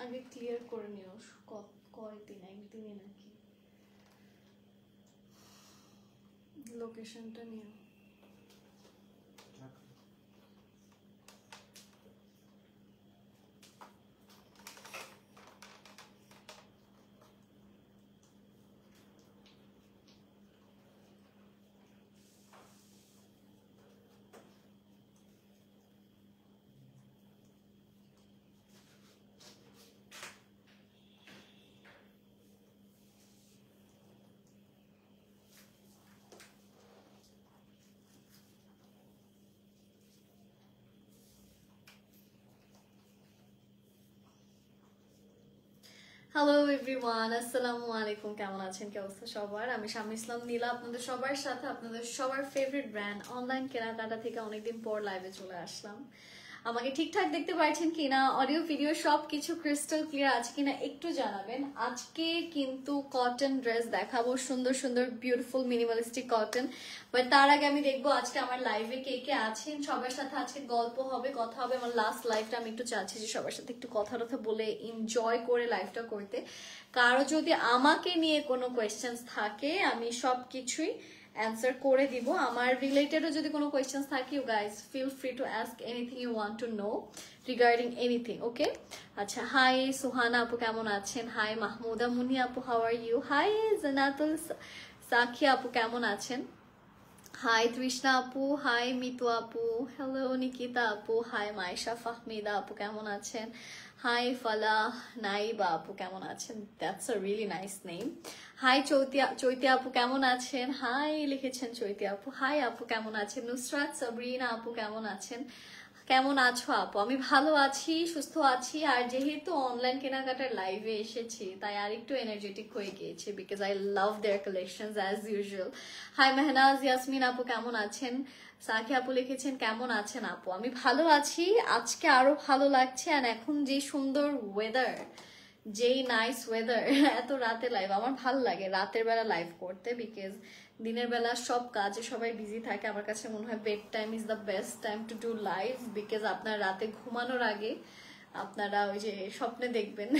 আগে ক্লিয়ার করে নিও কয়দিন, একদিনই নাকি? লোকেশনটা নিও। হ্যালো এভরিওয়ান, আসসালামু আলাইকুম। কেমন আছেন, কি অবস্থা সবার? আমি শাম্মী ইসলাম নীলা, আপনাদের সবার সাথে আপনাদের সবার ফেভারিট ব্র্যান্ড অনলাইন কেনাকাটা থেকে অনেকদিন পর লাইভে চলে আসলাম। আমাকে ঠিকঠাক দেখতে পাচ্ছেন কিনা, অডিও ভিডিও সব কিছু ক্রিস্টাল ক্লিয়ার আছে কিনা একটু জানাবেন। আজকে কিন্তু কটন ড্রেস দেখাবো, সুন্দর সুন্দর বিউটিফুল মিনিমালিস্টিক কটন। বাট তার আগে আমি দেখবো আজকে আমার লাইভে কে কে আছেন। সবার সাথে আজকে গল্প হবে, কথা হবে। আমার লাস্ট লাইভটা আমি একটু চাচ্ছি যে সবার সাথে একটু কথা বলে এনজয় করে লাইভটা করতে। কারো যদি আমাকে নিয়ে কোনো কোয়েশ্চেন্স থাকে আমি সব কিছুই answer করে দিব। আমার রিলেটেডও যদি কোনো কোয়েশ্চেন্স থাকে, you guys feel free to ask anything you want to know regarding anything, okay? আচ্ছা, হাই সুহানা আপু কেমন আছেন? হাই মাহমুদা মুনি আপু, how are you? Hi Jannatul Sakiya আপু কেমন আছেন? হাই তৃষ্ণা আপু, হাই মিতু আপু, হ্যালো নিকিতা আপু, হাই মাইশা ফাহমিদা আপু কেমন আছেন? হাই ফালাহ নাইবা আপু কেমন আছেন? That's a really nice name. Hi Chaiti আপু কেমন আছেন? হাই লিখেছেন চৈতি আপু। হাই আপু কেমন আছেন? নুসরাত সাবরিনা আপু কেমন আছেন? কেমন আছো আপু? আমি ভালো আছি, সুস্থ আছি। আর যেহেতু অনলাইন কেনাকাটার লাইভে এসেছি তাই আর একটু এনার্জেটিক হয়ে গিয়েছে, because I love their collections as usual. Hi Mehnaz Yasmin আপু কেমন আছেন? সাকি আপু লিখেছেন কেমন আছেন আপু? আমি ভালো আছি, আজকে আরো ভালো লাগছে। আর এখন যে সুন্দর ওয়েদার, যেই নাইস ওয়েদার, এত রাতে লাইভ আমার ভালো লাগে রাতের বেলা লাইভ করতে, বিকজ দিনের বেলা সব কাজে সবাই বিজি থাকে। আমার কাছে মনে হয় bed time is the best time to do live, because আপনার রাতে ঘুমানোর আগে আপনারা ওই যে স্বপ্নে দেখবেন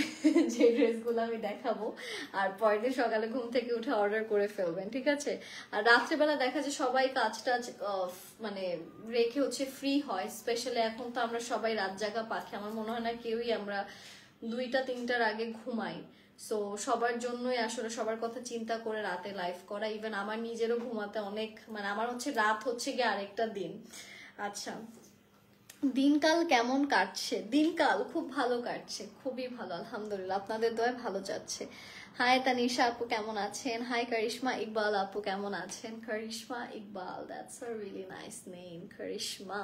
যে ড্রেসগুলো আমি দেখাবো, আর পরের দিন সকালে ঘুম থেকে উঠে অর্ডার করে ফেলবেন, ঠিক আছে? আর রাত্রেবেলা দেখা যায় সবাই কাজটা মানে রেখে হচ্ছে ফ্রি হয়। স্পেশালি এখন তো আমরা সবাই রাত জাগা পাখি, আমার মনে হয় না কেউই আমরা 2টা-3টার আগে ঘুমাই। সো সবার জন্যই আসলে সবার কথা চিন্তা করে রাতে লাইভ করা। ইভেন আমার নিজেরও ঘুমাতে অনেক, মানে আমার হচ্ছে রাত হচ্ছে গিয়ে আরেকটা দিন। আচ্ছা, দিনকাল কেমন কাটছে? দিনকাল খুব ভালো কাটছে, খুবই ভালো আলহামদুলিল্লাহ, আপনাদের দয়ায় ভালো যাচ্ছে। হাই তানিশা আপু কেমন আছেন? হাই কারিশমা ইকবাল আপু কেমন আছেন? Karishma Iqbal, that's a really nice name, Karishma.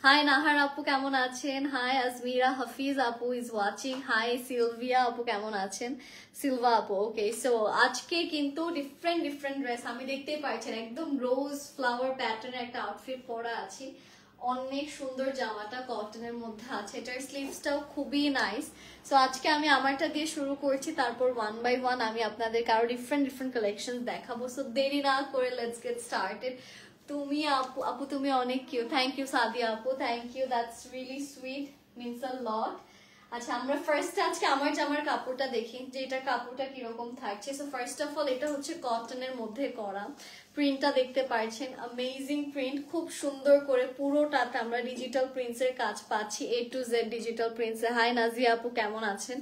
Hi Nahar আপু কেমন আছেন? হাই আজমিরা হাফিজ আপু ইজ ওয়াচিং। হাই সিলভিয়া আপু কেমন আছেন? সিলভা আপু, ওকে। সো আজকে কিন্তু ডিফারেন্ট ড্রেস আমি দেখতেই পাচ্ছেন, একদম রোজ ফ্লাওয়ার প্যাটার্নের একটা আউটফিট পরা আছি। অনেক সুন্দর জামাটা কটনের মধ্যে আছে, এটার স্লিভসটাও খুবই নাইস। সো আজকে আমি আমারটা দিয়ে শুরু করছি, তারপর 1 বাই 1 আমি আপনাদেরকে আরো ডিফারেন্ট কালেকশন দেখাবো। সো দেরি না করে লেটস গেট স্টার্টেড। তুমি আপু তুমি অনেক কিউট, থ্যাংক ইউ সাদিয়া আপু, thank you, that's really sweet, means a lot. আচ্ছা, আমরা ফার্স্ট আজকে আমার জামার কাপড়টা দেখি যে এটা কাপড়টা কিরকম থাকছে। সো ফার্স্ট অফ অল এটা হচ্ছে কটনের মধ্যে করা, প্রিন্টটা দেখতে পাচ্ছেন, অ্যামেজিং প্রিন্ট, খুব সুন্দর করে পুরোটাতে আমরা ডিজিটাল প্রিন্টসের কাজ পাচ্ছি, A to Z ডিজিটাল প্রিন্টসে। হাই নাজিয়া আপু কেমন আছেন?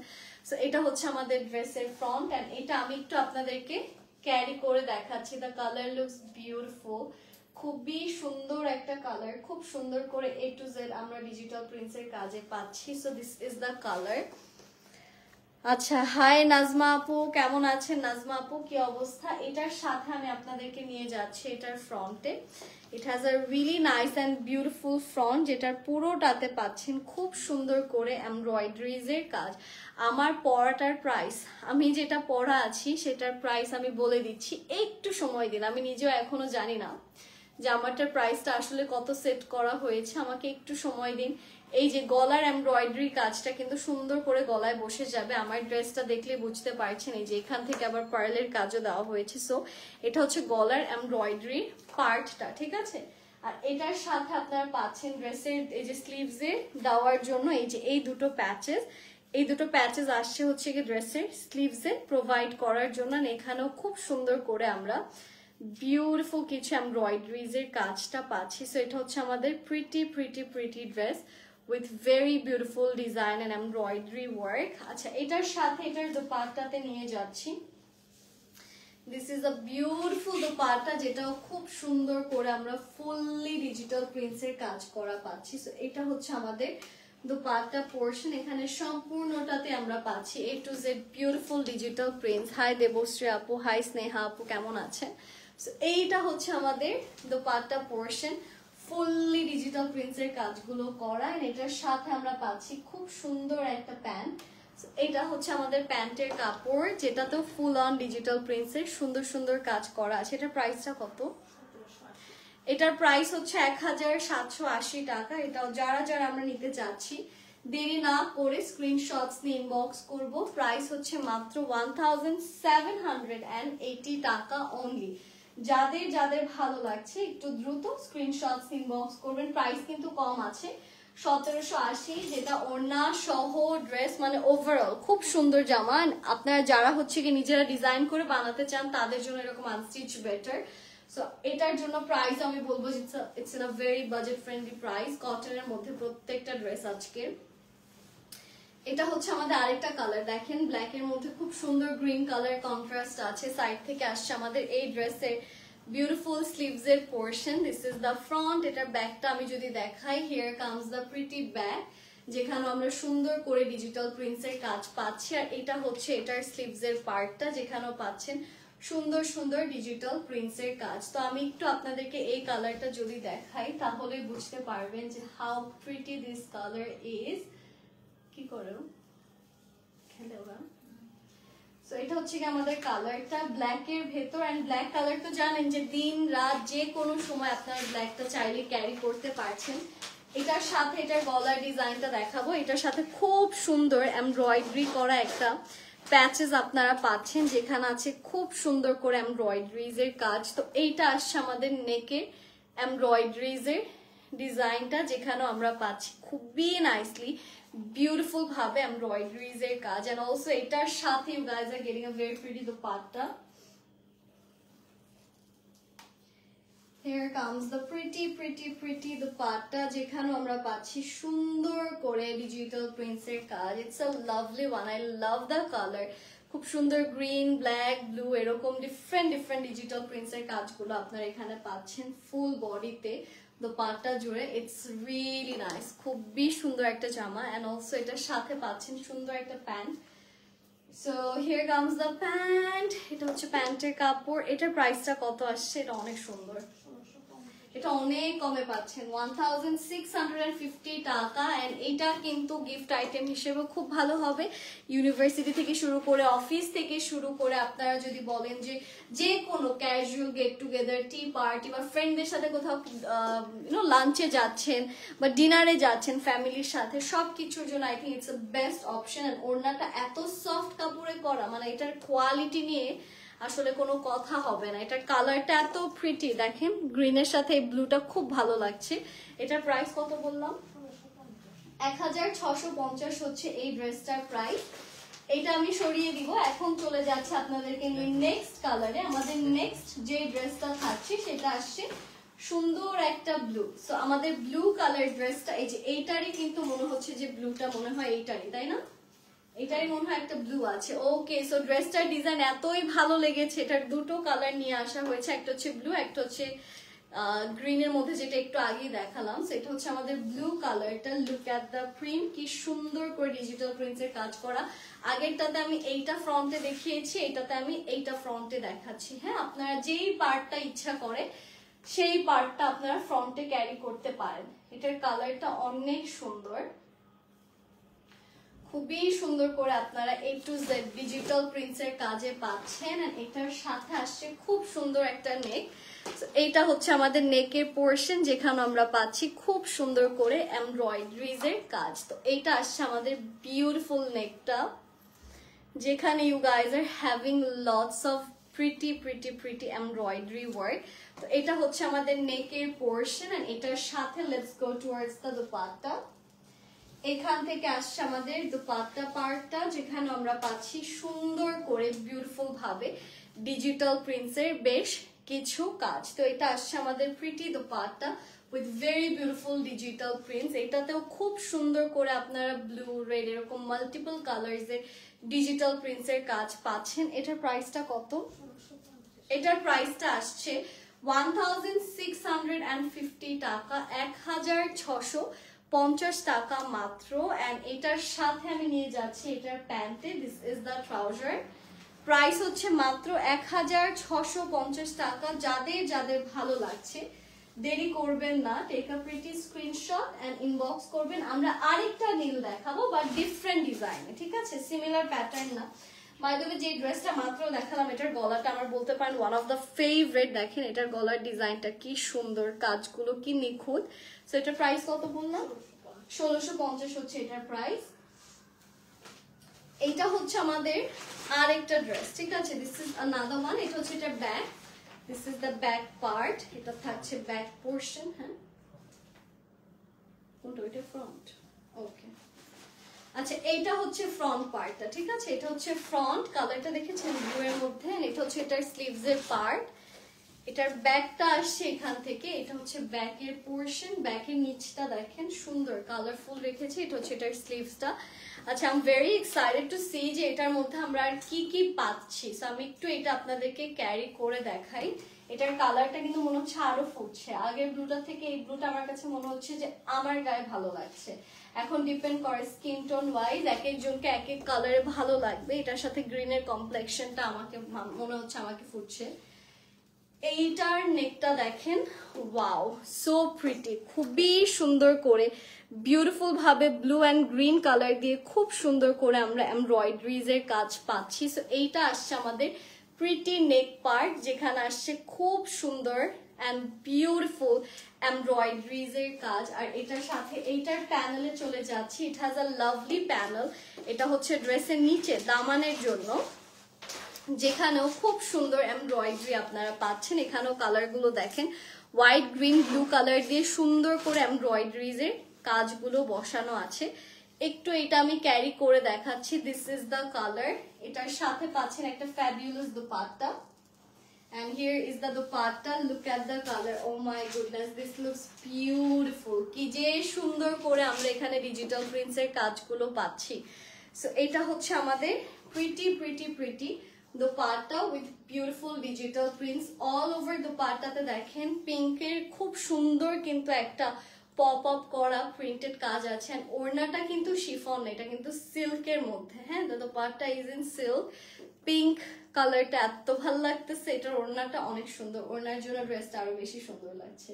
সো এটা হচ্ছে আমাদের ড্রেসের ফ্রন্ট, এন্ড এটা আমি একটু আপনাদেরকে ক্যারি করে দেখাচ্ছি। দ্য কালার লুকস বিউটিফুল, খুবই সুন্দর একটা কালার, খুব সুন্দর করে A to Z আমরা ডিজিটাল প্রিন্টসের কাজে পাচ্ছি। So this is the colour. আচ্ছা, হাই নাজমা আপু কেমন আছেন? নাজমা আপু কি অবস্থা? এটার সাথে আমি আপনাদেরকে নিয়ে যাচ্ছি এটার ফ্রন্টে। It has a really nice and beautiful front, যেটার পুরোটাতে পাচ্ছেন খুব সুন্দর করে এমব্রয়ডারিজের কাজ। আমার পরাটার প্রাইস, আমি যেটা পরা আছি সেটার প্রাইস আমি বলে দিচ্ছি, একটু সময় দিন, আমি নিজেও এখনো জানি না জামাটার প্রাইসটা আসলে কত সেট করা হয়েছে, আমাকে একটু সময় দিন। এই যে গলার এমব্রয়ডারি কাজটা কিন্তু সুন্দর করে গলায় বসে যাবে, আমার ড্রেসটা দেখলে বুঝতে পারছেন। এই যে এখান থেকে আবার পার্লের কাজও দেওয়া হয়েছে। সো এটা হচ্ছে গলার এমব্রয়ডারি পার্টটা, ঠিক আছে? আর এটার সাথে আপনারা পাচ্ছেন ড্রেসের এই যে স্লিভসে দেওয়ার জন্য এই যে এই দুটো প্যাচেস, এই দুটো প্যাচেস আসছে হচ্ছে কি ড্রেসের স্লিভসে প্রোভাইড করার জন্য। এখানেও খুব সুন্দর করে আমরা বিউটিফুল কিছু এমব্রয়ডারিজ এর কাজটা পাচ্ছি। সো এটা হচ্ছে আমাদের pretty dress with very beautiful design and embroidery work. আচ্ছা, এটার সাথে এটার দোপাট্টাতে নিয়ে যাচ্ছি। This is a beautiful dupatta, যেটাও খুব সুন্দর করে আমরা ফুললি ডিজিটাল প্রিন্টসের কাজ করা পাচ্ছি। সো এটা হচ্ছে আমাদের দোপাট্টা পোর্শন। এখানে সম্পূর্ণটাতে আমরা পাচ্ছি A to Z beautiful digital prints. Hi Debashree আপু, হাই স্নেহা আপু, কেমন আছেন? সো এইটা হচ্ছে আমাদের দোপাট্টা পোর্শন, ফুললি ডিজিটাল প্রিন্টসের কাজগুলো করা। এটার সাথে আমরা পাচ্ছি খুব সুন্দর একটা প্যান্ট। এটা হচ্ছে আমাদের প্যান্টের কাপড়, যেটাতেও ফুল অন ডিজিটাল প্রিন্টসের সুন্দর সুন্দর কাজ করা আছে। এটার প্রাইসটা কত? এটার প্রাইস হচ্ছে 1780 টাকা। এটাও যারা যারা আমরা নিতে চাচ্ছি দেরি না করে স্ক্রিনশটস নিয়ে ইনবক্স করব। প্রাইস হচ্ছে মাত্র 1780 টাকা অনলি। যাদের যাদের ভালো লাগছে একটু দ্রুত স্ক্রিনশটস ইনবক্স করবেন। প্রাইস কিন্তু কম আছে, 1780, যেটা ওড়না সহ ড্রেস, মানে ওভারঅল খুব সুন্দর জামা। আপনারা যারা হচ্ছে কি নিজেরা ডিজাইন করে বানাতে চান তাদের জন্য এরকম আনস্টিচ বেটার। সো এটার জন্য প্রাইস আমি বলবো it's in a very budget friendly price. কটনের মধ্যে প্রত্যেকটা ড্রেস আজকে। এটা হচ্ছে আমাদের আরেকটা কালার, দেখেন ব্ল্যাক এর মধ্যে খুব সুন্দর গ্রিন কালার কন্ট্রাস্ট আছে। সাইড থেকে আসছে আমাদের এই ড্রেসের বিউটিফুল স্লিভস এর portion. This is the front. এটার ব্যাকটা আমি যদি দেখাই, here comes the pretty back, যেখানে আমরা সুন্দর করে ডিজিটাল প্রিন্টস এর কাজ পাচ্ছি। আর এটা হচ্ছে এটার স্লিভস এর পার্টটা, যেখানেও পাচ্ছেন সুন্দর সুন্দর ডিজিটাল প্রিন্টস এর কাজ। তো আমি একটু আপনাদেরকে এই কালারটা যদি দেখাই তাহলে বুঝতে পারবেন যে how pretty this colour is. কি করো খেলে ওরা। সো এটা হচ্ছে কি আমাদের কালারটা ব্ল্যাক এর ভেতর। এন্ড ব্ল্যাক কালার তো জানেন যে দিন রাত যে কোনো সময় আপনারা ব্ল্যাকটা চাইলে ক্যারি করতে পারছেন। এটার সাথে এটার গলার ডিজাইনটা দেখাবো। এটার সাথে খুব সুন্দর এমব্রয়ডারি করা একটা প্যাচেস আপনারা পাচ্ছেন, যেখানে আছে খুব সুন্দর করে এমব্রয়ডারিজ এর কাজ। তো এইটা আসছে আমাদের নেকের এমব্রয়ডারিজ এর ডিজাইনটা, যেখানেও আমরা পাচ্ছি খুবই নাইসলি বিউটিফুল ভাবে এমব্রয়ডারিজ এর কাজ। এন্ড অলসো এটার সাথে you guys are getting a very pretty dupatta. Here comes the pretty dupatta, যেখানে আমরা পাচ্ছি সুন্দর করে ডিজিটাল প্রিন্টস এর কাজ। It's a lovely one, I love the colour. খুব সুন্দর গ্রিন, ব্ল্যাক, ব্লু, এরকম ডিফারেন্ট ডিজিটাল প্রিন্টস এর কাজগুলো আপনারা এখানে পাচ্ছেন ফুল বডিতে দোপাট্টা জুড়ে। ইটস রিয়েলি নাইস, খুবই সুন্দর একটা জামা। এন্ড অলসো এটার সাথে পাচ্ছেন সুন্দর একটা pant. So here comes the pant. এটা হচ্ছে প্যান্টের কাপড়। এটার প্রাইসটা কত আসছে? এটা অনেক সুন্দর, এটা অনেক কমে পাচ্ছেন 1650 টাকা। এন্ড এটা কিন্তু গিফট আইটেম হিসেবে খুব ভালো হবে। ইউনিভার্সিটি থেকে শুরু করে অফিস থেকে শুরু করে আপনারা যদি বলেন যে কোনো casual get together, tea party বা ফ্রেন্ডদের সাথে কোথাও লাঞ্চে যাচ্ছেন বা ডিনারে যাচ্ছেন ফ্যামিলির সাথে, সব কিছুর জন্য I think it's a best option. And ওড়নাটা এত সফট কাপড়ে করা, মানে এটার কোয়ালিটি নিয়ে আসলে কোনো কথা হবে না। এটার কালারটা এত প্রিটি, দেখেন গ্রিনের সাথে এই ব্লুটা খুব ভালো লাগছে। এটার প্রাইস কত বললাম? 1650 হচ্ছে এই ড্রেসটার প্রাইস। এটা আমি সরিয়ে দিব। এখন চলে যাচ্ছে আপনাদেরকে নিয়ে নেক্সট কালারে। আমাদের নেক্সট যে ড্রেসটা থাকছে সেটা আসছে সুন্দর একটা ব্লু। সো আমাদের ব্লু কালার ড্রেসটা, এই যে এইটারই কিন্তু মনে হচ্ছে যে ব্লুটা মনে হয় এইটারই, তাই না? এটাই মনে হয় একটা ব্লু আছে। ওকে, সো ড্রেসটার ডিজাইন এতই ভালো লেগেছে, এটার দুটো কালার নিয়ে আসা হয়েছে। একটা হচ্ছে ব্লু, একটা হচ্ছে গ্রিনের মধ্যে, যেটা একটু আগেই দেখালাম। সেটা হচ্ছে আমাদের ব্লু কালারটা। লুক অ্যাট দ্য প্রিন্ট, কি সুন্দর করে ডিজিটাল প্রিন্টস এর কাজ করা। আগেরটাতে আমি এইটা ফ্রন্টে দেখিয়েছি, এইটাতে আমি এইটা ফ্রন্টে দেখাচ্ছি। হ্যাঁ, আপনারা যেই পার্টটা ইচ্ছা করে সেই পার্টটা আপনারা ফ্রন্টে ক্যারি করতে পারেন। এটার কালারটা অনেক সুন্দর, খুবই সুন্দর করে আপনারা A to Z digital prints এর কাজে পাচ্ছেন। এটার সাথে আসছে খুব সুন্দর একটা নেক। এইটা হচ্ছে আমাদের নেকের পোর্শন, যেখানে আমরা পাচ্ছি খুব সুন্দর করে এমব্রয়ডারিজ এর কাজ। তো এইটা আসছে আমাদের বিউটিফুল নেকটা, যেখানে you guys are having lots of pretty embroidery work. তো এটা হচ্ছে আমাদের নেকের পোর্শন। এন্ড এটার সাথে let's go towards the dupatta. এখান থেকে আসছে আমাদের দুপাট্টা পার্টটা, যেখানে আমরা পাচ্ছি সুন্দর করে বিউটিফুল ভাবে ডিজিটাল প্রিন্টসের বেশ কিছু কাজ। তো এটা আসছে আমাদের pretty dupatta with very beautiful digital prints. এটাতেও খুব সুন্দর করে আপনারা ব্লু, রেড এরকম মাল্টিপল কালার্স এর ডিজিটাল প্রিন্টসের কাজ পাচ্ছেন। এটার প্রাইসটা কত? এটার প্রাইসটা আসছে 1650 টাকা, 1650 টাকা মাত্র। এন্ড এটার সাথে আমি নিয়ে যাচ্ছি এটার প্যান্টে, this is the trouser. Price হচ্ছে মাত্র 1650 টাকা। যাদের যাদের ভালো লাগছে দেরি করবেন না, take a pretty screenshot and inbox করবেন। আমরা আরেকটা নীল দেখাবো বাট ডিফারেন্ট ডিজাইনে, ঠিক আছে, সিমিলার প্যাটার্ন না। বাই দ্য ওয়ে, যে ড্রেসটা মাত্র দেখালাম এটার গলাটা আমার বলতে পারেন ওয়ান অফ দ্য ফেভারিট। দেখেন এটার গলার ডিজাইনটা কি সুন্দর, কাজগুলো কি নিখুঁত। সো এটার প্রাইস কত বললাম? 1650 হচ্ছে এটার প্রাইস। এইটা হচ্ছে আমাদের আরেকটা ড্রেস, ঠিক আছে, দিস ইজ আনাদার ওয়ান। এটা হচ্ছে এটার back, this is the back part. এটা থাকছে ব্যাক পোর্শন। হ্যাঁ, কোনটা? এটা ফ্রন্ট। ওকে, আচ্ছা, এইটা হচ্ছে ফ্রন্ট পার্টটা, ঠিক আছে। এটা হচ্ছে ফ্রন্ট, কালারটা দেখেছেন ব্লু এর মধ্যে। এটা হচ্ছে এটার স্লিভস এর পার্ট। এটার ব্যাকটা আসছে এখান থেকে, এটা হচ্ছে ব্যাকের পোর্শন। ব্যাকের নিচটা দেখেন সুন্দর কালারফুল রেখেছে। এটা হচ্ছে এটার স্লিভসটা। আচ্ছা, I am very excited to see যে এটার মধ্যে আমরা আর কি কি পাচ্ছি। সো আমি একটু এটা আপনাদেরকে ক্যারি করে দেখাই। এটার কালারটা কিন্তু মনে হচ্ছে আরো ফুটছে আগের ব্লুটা থেকে। এই ব্লুটা আমার কাছে মনে হচ্ছে যে আমার গায়ে ভালো লাগছে। এখন ডিপেন্ড করে স্কিন টোন ওয়াইজ, এক একজনকে এক এক কালারে ভালো লাগবে। এটার সাথে গ্রিনের কমপ্লেকশনটা আমাকে মনে হচ্ছে আমাকে ফুটছে। এইটার নেকটা দেখেন, ওয়াও, সো প্রিটি, খুবই সুন্দর করে বিউটিফুল ভাবে ব্লু অ্যান্ড গ্রিন কালার দিয়ে খুব সুন্দর করে আমরা এমব্রয়ডারিজ এর কাজ পাচ্ছি। সো এইটা আসছে আমাদের প্রিটি নেক পার্ট, যেখানে আসছে খুব সুন্দর অ্যান্ড বিউটিফুল এমব্রয়ডারিজ এর কাজ। আর এটার সাথে এইটার প্যানেলে চলে যাচ্ছি। It has a lovely panel. এটা হচ্ছে ড্রেসের নিচে দামানের জন্য, যেখানেও খুব সুন্দর এমব্রয়ডারি আপনারা পাচ্ছেন। এখানেও কালারগুলো দেখেন, হোয়াইট, গ্রিন, ব্লু কালার দিয়ে সুন্দর করে এমব্রয়ডারিজ এর কাজগুলো বসানো আছে। একটু এটা আমি ক্যারি করে দেখাচ্ছি। This is the colour. এটার সাথে পাচ্ছেন একটা fabulous dupatta. And here is the dupatta. Look at the color. Oh my goodness, this looks beautiful. কি যে সুন্দর করে আমরা এখানে ডিজিটাল প্রিন্টস এর কাজগুলো পাচ্ছি। সো এটা হচ্ছে আমাদের pretty dupatta with beautiful digital prints all over. দুপাট্টাতে দেখেন পিঙ্কের খুব সুন্দর কিন্তু একটা পপ আপ করা প্রিন্টেড কাজ আছে। এন্ড ওড়নাটা কিন্তু শিফন, এটা কিন্তু সিল্কের মধ্যে। হ্যাঁ, the dupatta is in silk. Pink কালারটা এত ভালো লাগতেছে। এটার ওড়নাটা অনেক সুন্দর, ওড়নার জন্য ড্রেসটা আরো বেশি সুন্দর লাগছে।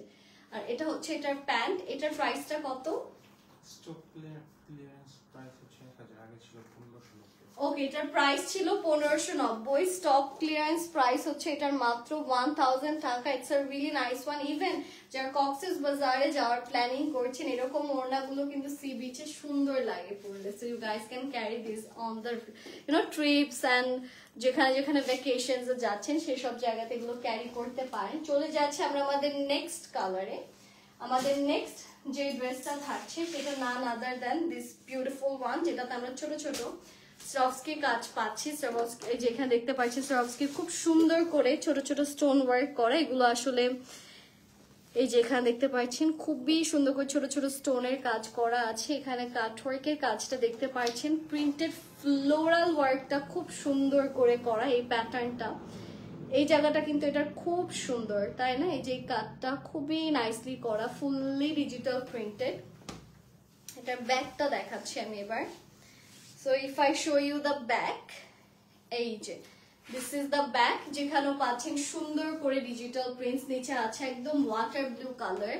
আর এটা হচ্ছে এটার প্যান্ট। এটার প্রাইসটা কত? স্টক ক্লিয়ারেন্স প্রাইস হচ্ছে 1000, আগে ছিল 1590। ওকে, এটার প্রাইস ছিল 1590। স্টক ক্লিয়ারেন্স প্রাইস হচ্ছে এটার মাত্র 1000 টাকা। It's a really nice one. Even যারা কক্সেস বাজারে যাওয়ার প্ল্যানিং করছেন, এরকম ওড়নাগুলো কিন্তু সি বিচে সুন্দর লাগে পরলে। So you guys can carry this on the trips and যেখানে যেখানে ভ্যাকেশনস যাচ্ছেন সেসব জায়গাতে এগুলো ক্যারি করতে পারেন। চলে যাচ্ছে আমরা আমাদের নেক্সট কালারে। আমাদের নেক্সট যে ড্রেসটা থাকছে সেটা নান আদার দেন দিস বিউটিফুল ওয়ান, যেটাতে আমরা ছোট ছোট স্ট্রক্সকির কাজ পাচ্ছি। যেখানে দেখতে পাচ্ছি স্ট্রক্সকি খুব সুন্দর করে ছোট ছোট স্টোন ওয়ার্ক করা। এগুলো আসলে এই যে এখানে দেখতে পাচ্ছেন খুবই সুন্দর করে ছোট ছোট স্টোনের কাজ করা আছে। এখানে কাটওয়ার্কের কাজটা দেখতে পাচ্ছেন, প্রিন্টেড ফ্লোরাল ওয়ার্কটা খুব সুন্দর করে করা। এই প্যাটার্নটা, এই জায়গাটা কিন্তু এটা খুব সুন্দর, তাই না? এই যে কাটটা খুবই নাইসলি করা, ফুললি ডিজিটাল প্রিন্টেড। এটার ব্যাকটা দেখাচ্ছি আমি এবার। So if I show you the back, এই যে দিস ইজ দ্য ব্যাক, যেখানেও পাচ্ছেন সুন্দর করে ডিজিটাল প্রিন্টস। নিচে আছে একদম ওয়াটার ব্লু কালার।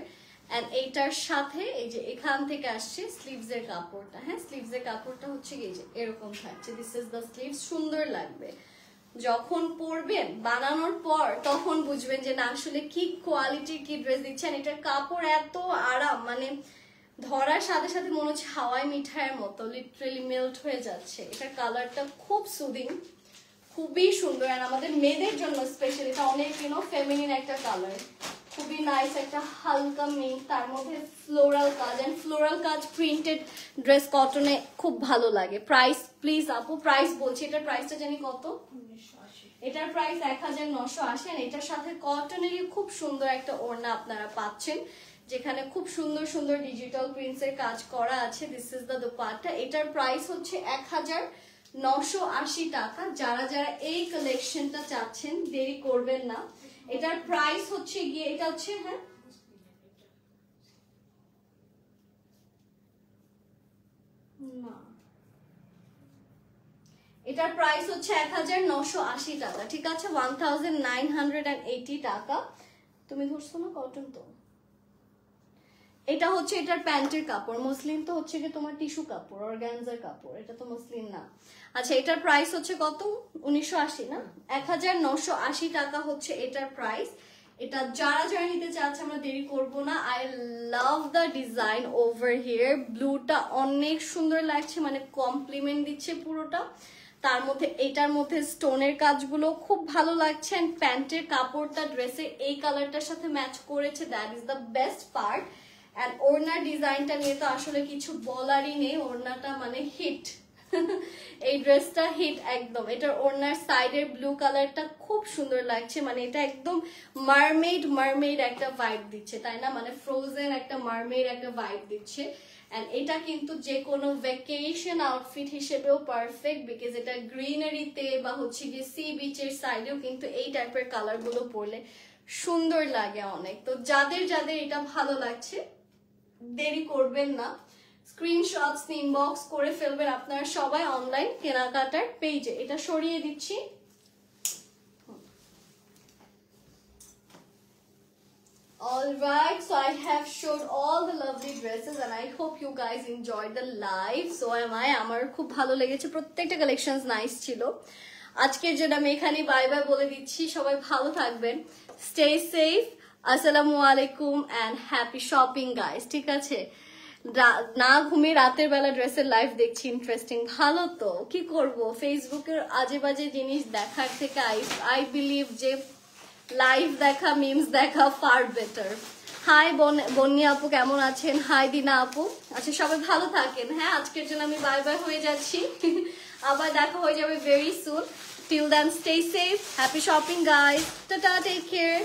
এন্ড এইটার সাথে এই যে এখান থেকে আসছে স্লিভস এর কাপড়টা। হ্যাঁ, স্লিভস এর কাপড়টা হচ্ছে এই যে এরকম থাকছে। This is the sleeves. সুন্দর লাগবে যখন পরবেন, বানানোর পর তখন বুঝবেন যে না আসলে কি কোয়ালিটির কি ড্রেস দিচ্ছেন। এটার কাপড় এত আরাম, মানে ধরার সাথে সাথে মনে হচ্ছে হাওয়াই মিঠাইয়ের মতো, লিটারালি মেল্ট হয়ে যাচ্ছে। এটার কালারটা খুব সুদিং, খুবই সুন্দর। আর আমাদের মেয়েদের জন্য স্পেশালি এটা অনেক ফেমিনিন একটা কালার, খুবই নাইস একটা হালকা মিন্ট, তার মধ্যে ফ্লোরাল কাজ, এন্ড ফ্লোরাল কাজ প্রিন্টেড ড্রেস কটনে খুব ভালো লাগে। প্রাইস প্লিজ আপু, প্রাইস বলছি, এটার প্রাইসটা জানি কত? এটার প্রাইস 1980। এটার সাথে কটনেরই খুব সুন্দর একটা ওড়না আপনারা পাচ্ছেন, যেখানে খুব সুন্দর সুন্দর ডিজিটাল প্রিন্টস এর কাজ করা আছে। This is the dupatta. এটার প্রাইস হচ্ছে 1980 টাকা। যারা যারা এই কালেকশনটা চাচ্ছেন দেরি করবেন না। এটার প্রাইস হচ্ছে গিয়ে, এটা হচ্ছে, হ্যাঁ না, এটার প্রাইস হচ্ছে 1980 টাকা, ঠিক আছে? 1980 টাকা। তুমি ধরছো না কটন তো? এটা হচ্ছে এটার প্যান্টের কাপড়, মসলিন তো হচ্ছে কি তোমার টিস্যু কাপড়, অর্গানজার কাপড়, এটা তো মসলিন না। আচ্ছা, এটার প্রাইস হচ্ছে কত? 1980 না, 1980 টাকা হচ্ছে এটার প্রাইস। এটা যারা যারা নিতে চাচ্ছে আমরা দেরি করব না। I love the design over here. ব্লুটা অনেক সুন্দর লাগছে, মানে কমপ্লিমেন্ট দিচ্ছে পুরোটা। তার মধ্যে এটার মধ্যে স্টোনের কাজগুলো খুব ভালো লাগছে, এন্ড প্যান্টের কাপড়টা ড্রেসের এই কালারটার সাথে ম্যাচ করেছে, that is the best part. And ওড়নার ডিজাইনটা নিয়ে তো আসলে কিছু বলারই নেই, ওড়নাটা মানে হিট। এই ড্রেসটা হিট একদম। এটার ওড়নার সাইডের ব্লু কালারটা খুব সুন্দর লাগছে, মানে এটা একদম মারমেড একটা ভাইব দিচ্ছে, তাই না? মানে ফ্রোজেন একটা মারমেড একটা ভাইব দিচ্ছে। এন্ড এটা কিন্তু যে কোনো ভ্যাকেশন আউটফিট হিসেবেও পারফেক্ট, বিকজ এটা গ্রিনারিতে বা হচ্ছে গিয়ে সি বিচের সাইডেও কিন্তু এই টাইপের কালার গুলো পরলে সুন্দর লাগে অনেক। তো যাদের যাদের এটা ভালো লাগছে দেরি করবেন না, স্ক্রিনশটস ইনবক্স করে ফেলবেন আপনারা সবাই অনলাইন কেনাকাটার পেজে। এটা সরিয়ে দিচ্ছি। Alright, so I have showed all the lovely dresses and I hope you guys enjoyed the live. So am I. আমার খুব ভালো লেগেছে, প্রত্যেকটা কালেকশনস নাইস ছিল। আজকের জন্য আমি এখানে বাই বাই বলে দিচ্ছি। সবাই ভালো থাকবেন, স্টে সেফ, আসসালামু আলাইকুম এন্ড হ্যাপি শপিং গাইস। ঠিক আছে, না ঘুমিয়ে রাতের বেলা ড্রেসের লাইভ দেখছি, ইন্টারেস্টিং। ভালো তো, কি করব, ফেসবুকের আজে বাজে জিনিস দেখার থেকে আই বিলিভ যে লাইভ দেখা, মিমস দেখা ফার বেটার। হাই বন্নি আপু, কেমন আছেন? হাই দিনা আপু। আচ্ছা, সবাই ভালো থাকেন। হ্যাঁ, আজকের জন্য আমি বাই বাই হয়ে যাচ্ছি, আবার দেখা হয়ে যাবে very soon. Till then stay safe, happy shopping guys, tata, take care.